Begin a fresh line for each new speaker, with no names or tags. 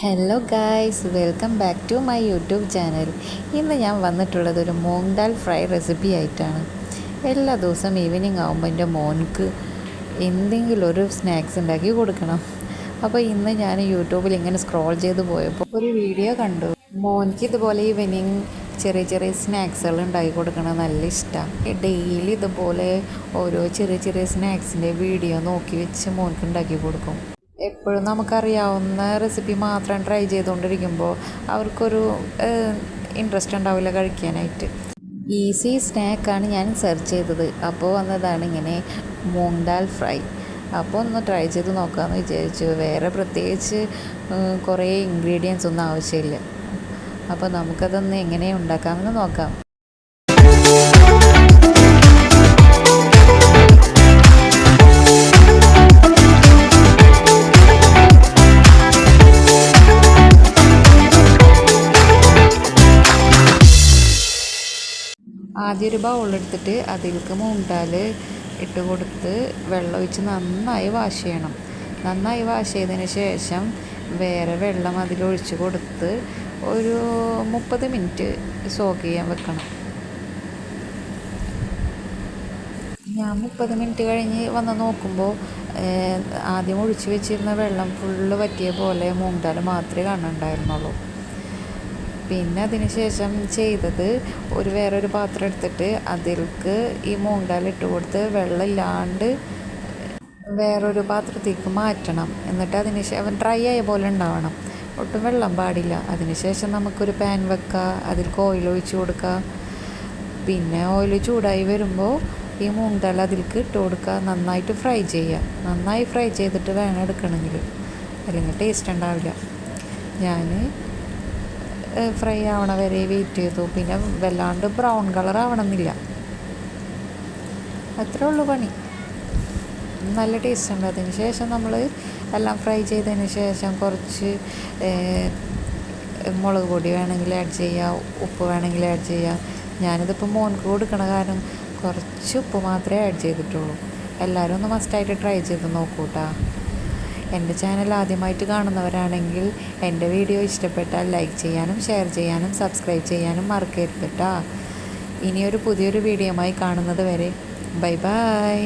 Hello guys, welcome back to my YouTube channel. ഇന്ന് ഞാൻ വന്നിട്ടുള്ളത് ഒരു മൂങ് ദാൽ ഫ്രൈ റെസിപ്പി ആയിട്ടാണ്. എല്ലാ ദിവസവും ഈവനിങ് ആകുമ്പോൾ എൻ്റെ മോൻക്ക് എന്തെങ്കിലും ഒരു സ്നാക്സ് ഉണ്ടാക്കി കൊടുക്കണം. അപ്പോൾ ഇന്ന് ഞാൻ യൂട്യൂബിൽ ഇങ്ങനെ സ്ക്രോൾ ചെയ്ത് പോയപ്പോൾ ഒരു വീഡിയോ കണ്ടു. മോൻക്ക് ഇതുപോലെ ഈവനിങ് ചെറിയ ചെറിയ സ്നാക്സുകൾ ഉണ്ടാക്കി കൊടുക്കണം നല്ല ഇഷ്ടമാണ്. ഡെയിലി ഇതുപോലെ ഓരോ ചെറിയ ചെറിയ സ്നാക്സിൻ്റെ വീഡിയോ നോക്കി വെച്ച് മോൻക്ക് ഉണ്ടാക്കി കൊടുക്കും. എപ്പോഴും നമുക്കറിയാവുന്ന റെസിപ്പി മാത്രം ട്രൈ ചെയ്തുകൊണ്ടിരിക്കുമ്പോൾ അവർക്കൊരു ഇൻട്രസ്റ്റ് ഉണ്ടാവില്ല കഴിക്കാനായിട്ട്. ഈസി സ്നാക്കാണ് ഞാൻ സെർച്ച് ചെയ്തത്. അപ്പോൾ വന്നതാണ് ഇങ്ങനെ മൂങ് ദാൽ ഫ്രൈ. അപ്പോൾ ഒന്ന് ട്രൈ ചെയ്ത് നോക്കാമെന്ന് വിചാരിച്ചു. വേറെ പ്രത്യേകിച്ച് കുറേ ഇൻഗ്രീഡിയൻസ് ഒന്നും ആവശ്യമില്ല. അപ്പോൾ നമുക്കതൊന്ന് എങ്ങനെ ഉണ്ടാക്കാമെന്ന് നോക്കാം. ആദ്യം ഒരു ബൗളെടുത്തിട്ട് അതിലേക്ക് മൂങ് ദാൽ ഇട്ട് കൊടുത്ത് വെള്ളം ഒഴിച്ച് നന്നായി വാഷ് ചെയ്യണം. നന്നായി വാഷ് ചെയ്തതിന് ശേഷം വേറെ വെള്ളം അതിലൊഴിച്ച് കൊടുത്ത് ഒരു 30 മിനിറ്റ് സോക്ക് ചെയ്യാൻ വെക്കണം. ഞാൻ 30 മിനിറ്റ് കഴിഞ്ഞ് വന്ന് നോക്കുമ്പോൾ ആദ്യം ഒഴിച്ച് വെച്ചിരുന്ന വെള്ളം ഫുള്ള് വറ്റിയ പോലെ മൂങ് ദാൽ മാത്രമേ കാണുന്നുണ്ടായിരുന്നുള്ളൂ. പിന്നെ അതിന് ശേഷം ചെയ്തത് വേറൊരു പാത്രം എടുത്തിട്ട് അതിലേക്ക് ഈ മൂങ് ദാൽ ഇട്ട് കൊടുത്ത് വെള്ളമില്ലാണ്ട് വേറൊരു പാത്രത്തേക്ക് മാറ്റണം. എന്നിട്ട് അതിന് ശേഷം ഡ്രൈ ആയ പോലെ ഉണ്ടാവണം, ഒട്ടും വെള്ളം പാടില്ല. അതിന് ശേഷം നമുക്കൊരു പാൻ വെക്കുക, അതിലേക്ക് ഓയിൽ ഒഴിച്ച് കൊടുക്കുക. പിന്നെ ഓയിൽ ചൂടായി വരുമ്പോൾ ഈ മൂങ് ദാൽ അതിലേക്ക് ഇട്ട് കൊടുക്കുക. നന്നായിട്ട് ഫ്രൈ ചെയ്യുക. നന്നായി ഫ്രൈ ചെയ്തിട്ട് വേണം എടുക്കണമെങ്കിൽ, അല്ലെങ്കിൽ ടേസ്റ്റ് ഉണ്ടാവില്ല. ഞാൻ ഫ്രൈ ആവണ വരെ വെയിറ്റ് ചെയ്തു. പിന്നെ വല്ലാണ്ട് ബ്രൗൺ കളർ ആവണമെന്നില്ല, അത്രേ ഉള്ളൂ പണി. നല്ല ടേസ്റ്റ് ഉണ്ട്. അതിന് ശേഷം നമ്മൾ എല്ലാം ഫ്രൈ ചെയ്തതിന് ശേഷം കുറച്ച് മുളക് പൊടി വേണമെങ്കിൽ ആഡ് ചെയ്യാം, ഉപ്പ് വേണമെങ്കിൽ ആഡ് ചെയ്യാം. ഞാനിതിപ്പോൾ മോൻക്ക് കൊടുക്കണ കാരണം കുറച്ച് ഉപ്പ് മാത്രമേ ആഡ് ചെയ്തിട്ടുള്ളൂ. എല്ലാവരും ഒന്ന് മസ്റ്റായിട്ട് ട്രൈ ചെയ്ത് നോക്കൂട്ടാ. എൻ്റെ ചാനൽ ആദ്യമായിട്ട് കാണുന്നവരാണെങ്കിൽ എൻ്റെ വീഡിയോ ഇഷ്ടപ്പെട്ടാൽ ലൈക്ക് ചെയ്യാനും ഷെയർ ചെയ്യാനും സബ്സ്ക്രൈബ് ചെയ്യാനും മറക്കരുത് കേട്ടോ. ഇനിയൊരു പുതിയൊരു വീഡിയോയുമായി കാണുന്നത് വരെ ബൈ ബൈ.